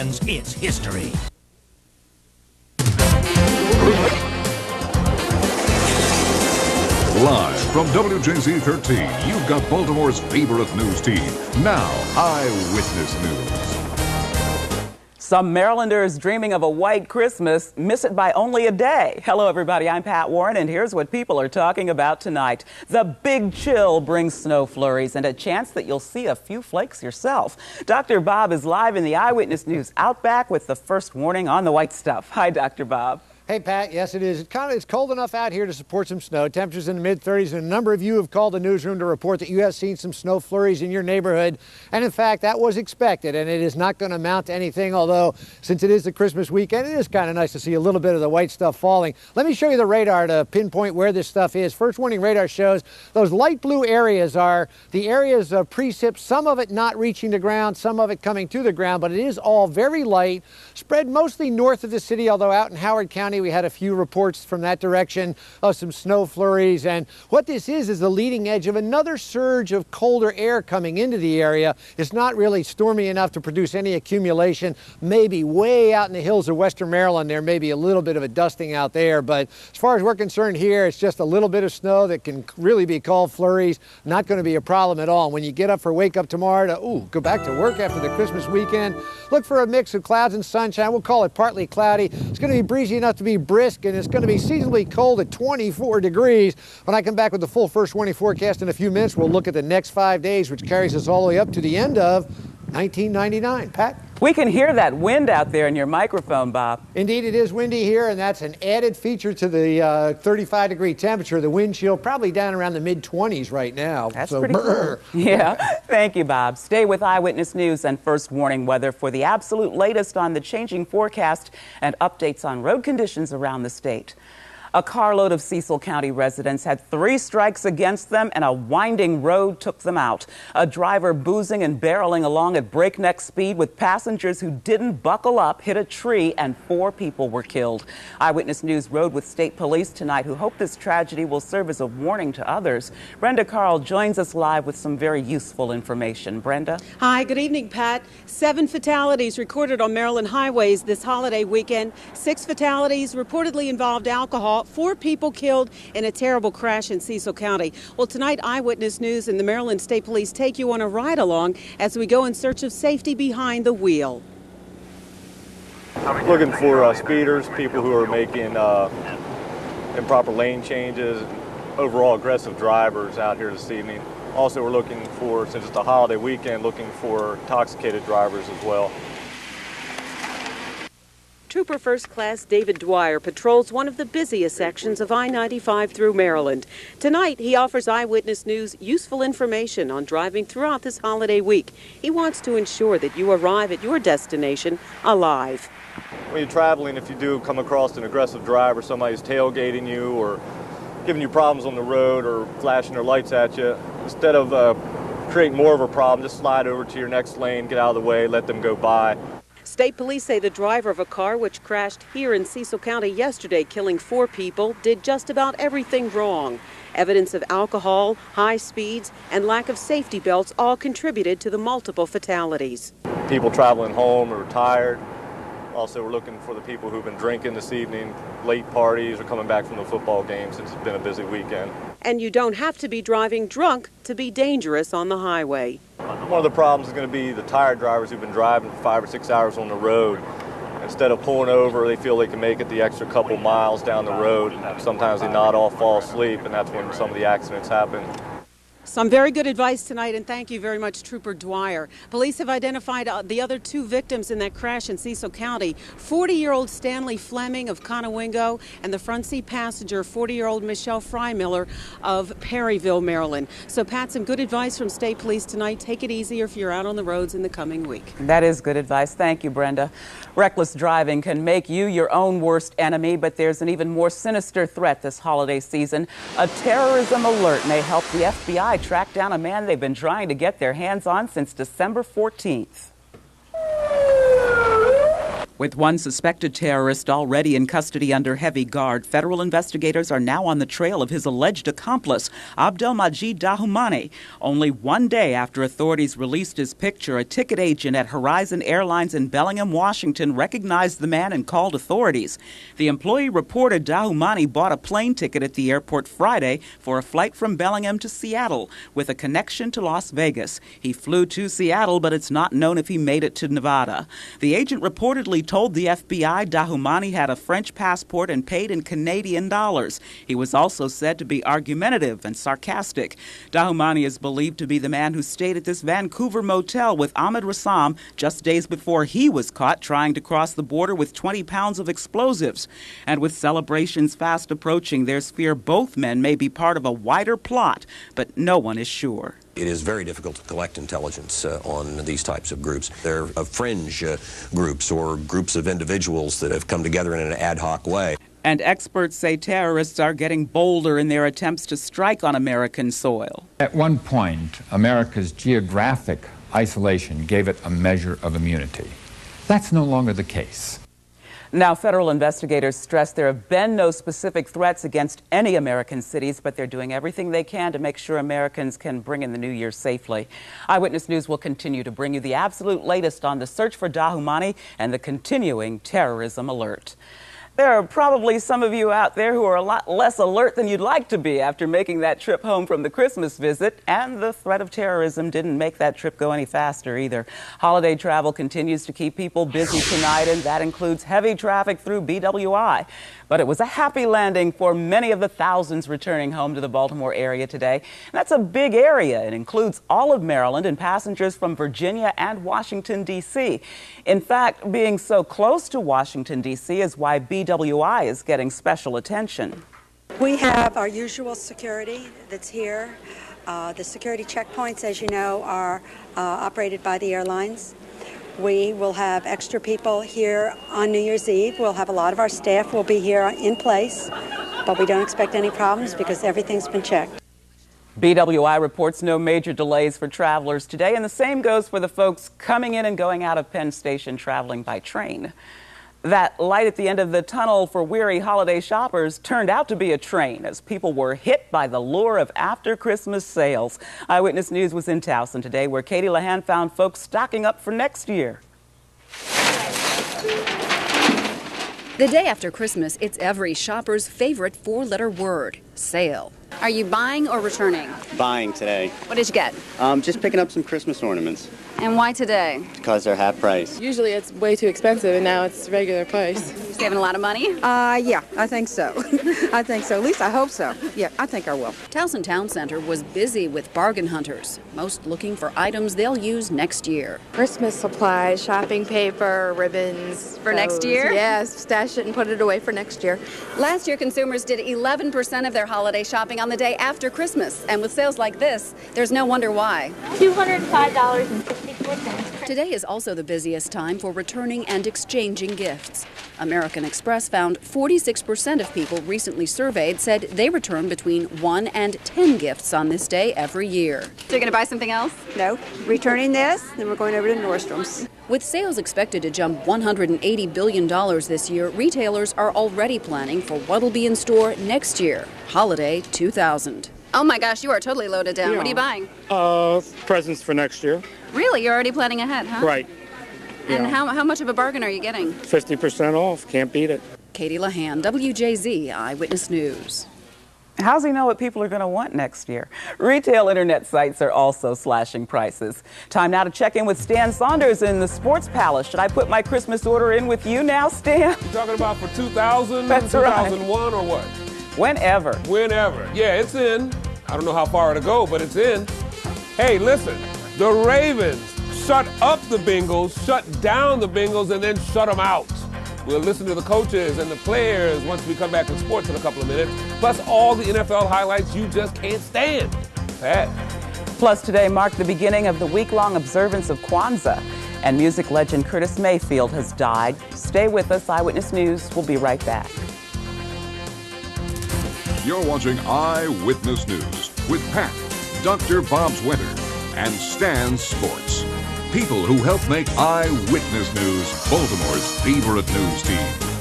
fans, it's history. Live from WJZ 13, you've got Baltimore's favorite news team. Now, Eyewitness News. Some Marylanders dreaming of a white Christmas miss it by only a day. Hello, everybody. I'm Pat Warren, and here's what people are talking about tonight. The big chill brings snow flurries and a chance that you'll see a few flakes yourself. Dr. Bob is live in the Eyewitness News Outback with the first warning on the white stuff. Hi, Dr. Bob. Hey, Pat. Yes, it is. It's cold enough out here to support some snow. Temperatures in the mid-30s, and a number of you have called the newsroom to report that you have seen some snow flurries in your neighborhood. And in fact, that was expected, and it is not going to amount to anything, although since it is the Christmas weekend, it is kind of nice to see a little bit of the white stuff falling. Let me show you the radar to pinpoint where this stuff is. First warning radar shows those light blue areas are the areas of precip, some of it not reaching the ground, some of it coming to the ground, but it is all very light, spread mostly north of the city, although out in Howard County, we had a few reports from that direction of some snow flurries. And what this is the leading edge of another surge of colder air coming into the area. It's not really stormy enough to produce any accumulation. Maybe way out in the hills of western Maryland, there may be a little bit of a dusting out there. But as far as we're concerned here, it's just a little bit of snow that can really be called flurries. Not going to be a problem at all. And when you get up for wake up tomorrow to go back to work after the Christmas weekend, look for a mix of clouds and sunshine. We'll call it partly cloudy. It's going to be breezy enough to be brisk, and it's going to be seasonably cold at 24 degrees. When I come back with the full first warning forecast in a few minutes, we'll look at the next 5 days, which carries us all the way up to the end of 1999. Pat? We can hear that wind out there in your microphone, Bob. Indeed, it is windy here, and that's an added feature to the 35-degree temperature. The wind chill probably down around the mid-20s right now. That's pretty cool. Yeah. Thank you, Bob. Stay with Eyewitness News and first warning weather for the absolute latest on the changing forecast and updates on road conditions around the state. A carload of Cecil County residents had 3 strikes against them, and a winding road took them out. A driver boozing and barreling along at breakneck speed with passengers who didn't buckle up hit a tree, and 4 people were killed. Eyewitness News rode with state police tonight, who hope this tragedy will serve as a warning to others. Brenda Carl joins us live with some very useful information. Brenda? Hi, good evening, Pat. 7 fatalities recorded on Maryland highways this holiday weekend. 6 fatalities reportedly involved alcohol. 4 people killed in a terrible crash in Cecil County. Well, tonight, Eyewitness News and the Maryland State Police take you on a ride along as we go in search of safety behind the wheel. Looking for speeders, people who are making improper lane changes, overall aggressive drivers out here this evening. Also, we're looking for, since it's a holiday weekend, looking for intoxicated drivers as well. Trooper First Class David Dwyer patrols one of the busiest sections of I-95 through Maryland. Tonight, he offers Eyewitness News useful information on driving throughout this holiday week. He wants to ensure that you arrive at your destination alive. When you're traveling, if you do come across an aggressive driver, somebody's tailgating you or giving you problems on the road or flashing their lights at you, instead of creating more of a problem, just slide over to your next lane, get out of the way, let them go by. State police say the driver of a car which crashed here in Cecil County yesterday, killing 4 people, did just about everything wrong. Evidence of alcohol, high speeds, and lack of safety belts all contributed to the multiple fatalities. People traveling home or tired. Also, we're looking for the people who've been drinking this evening, late parties, or coming back from the football game since it's been a busy weekend. And you don't have to be driving drunk to be dangerous on the highway. One of the problems is going to be the tired drivers who've been driving for 5 or 6 hours on the road. Instead of pulling over, they feel they can make it the extra couple miles down the road. Sometimes they nod off, fall asleep, and that's when some of the accidents happen. Some very good advice tonight, and thank you very much, Trooper Dwyer. Police have identified the other 2 victims in that crash in Cecil County, 40-year-old Stanley Fleming of Conowingo and the front seat passenger, 40-year-old Michelle Frymiller of Perryville, Maryland. So, Pat, some good advice from State Police tonight. Take it easy if you're out on the roads in the coming week. That is good advice. Thank you, Brenda. Reckless driving can make you your own worst enemy, but there's an even more sinister threat this holiday season. A terrorism alert may help the FBI track down a man they've been trying to get their hands on since December 14th. With one suspected terrorist already in custody under heavy guard, federal investigators are now on the trail of his alleged accomplice, Abdelmajid Dahumani. Only one day after authorities released his picture, a ticket agent at Horizon Airlines in Bellingham, Washington, recognized the man and called authorities. The employee reported Dahumani bought a plane ticket at the airport Friday for a flight from Bellingham to Seattle with a connection to Las Vegas. He flew to Seattle, but it's not known if he made it to Nevada. The agent reportedly told the FBI Dahumani had a French passport and paid in Canadian dollars. He was also said to be argumentative and sarcastic. Dahumani is believed to be the man who stayed at this Vancouver motel with Ahmed Rassam just days before he was caught trying to cross the border with 20 pounds of explosives. And with celebrations fast approaching, there's fear both men may be part of a wider plot, but no one is sure. It is very difficult to collect intelligence on these types of groups. They're fringe groups or groups of individuals that have come together in an ad hoc way. And experts say terrorists are getting bolder in their attempts to strike on American soil. At one point, America's geographic isolation gave it a measure of immunity. That's no longer the case. Now, federal investigators stress there have been no specific threats against any American cities, but they're doing everything they can to make sure Americans can bring in the new year safely. Eyewitness News will continue to bring you the absolute latest on the search for Dahumani and the continuing terrorism alert. There are probably some of you out there who are a lot less alert than you'd like to be after making that trip home from the Christmas visit, and the threat of terrorism didn't make that trip go any faster either. Holiday travel continues to keep people busy tonight, and that includes heavy traffic through BWI. But it was a happy landing for many of the thousands returning home to the Baltimore area today. And that's a big area. It includes all of Maryland and passengers from Virginia and Washington, D.C. In fact, being so close to Washington, D.C. is why BWI is getting special attention. We have our usual security that's here. The security checkpoints, as you know, are operated by the airlines. We will have extra people here on New Year's Eve. We'll have a lot of our staff will be here in place, but we don't expect any problems because everything's been checked. BWI reports no major delays for travelers today, and the same goes for the folks coming in and going out of Penn Station traveling by train. That light at the end of the tunnel for weary holiday shoppers turned out to be a train as people were hit by the lure of after-Christmas sales. Eyewitness News was in Towson today, where Katie Lahan found folks stocking up for next year. The day after Christmas, it's every shopper's favorite four-letter word, sale. Are you buying or returning? Buying today. What did you get? Just picking up some Christmas ornaments. And why today? Because they're half price. Usually it's way too expensive, and now it's regular price. You saving a lot of money? Yeah, I think so. I think so. At least I hope so. Yeah, I think I will. Towson Town Center was busy with bargain hunters, most looking for items they'll use next year. Christmas supplies, shopping paper, ribbons. For next year? Yes, stash it and put it away for next year. Last year, consumers did 11% of their holiday shopping on the day after Christmas. And with sales like this, there's no wonder why. $205.64. Today is also the busiest time for returning and exchanging gifts. American Express found 46% of people recently surveyed said they return between 1 and 10 gifts on this day every year. So you're going to buy something else? No. Returning this, then we're going over to Nordstrom's. With sales expected to jump $180 billion this year, retailers are already planning for what'll be in store next year, Holiday 2000. Oh my gosh, you are totally loaded down. Yeah. What are you buying? Presents for next year. Really? You're already planning ahead, huh? Right. And Yeah. how much of a bargain are you getting? 50% off. Can't beat it. Katie Lahan, WJZ, Eyewitness News. How's he know what people are going to want next year? Retail internet sites are also slashing prices. Time now to check in with Stan Saunders in the Sports Palace. Should I put my Christmas order in with you now, Stan? You talking about for 2000, That's 2001, or what? Whenever. Whenever. Yeah, it's in. I don't know how far it'll go, but it's in. Hey, listen, the Ravens shut up the Bengals, shut down the Bengals, and then shut them out. We'll listen to the coaches and the players once we come back to sports in a couple of minutes, plus all the NFL highlights you just can't stand. Pat. Plus, today marked the beginning of the week-long observance of Kwanzaa, and music legend Curtis Mayfield has died. Stay with us, Eyewitness News. We'll be right back. You're watching Eyewitness News with Pat, Dr. Bob's Weather, and Stan Sports. people who help make Eyewitness News Baltimore's favorite news team.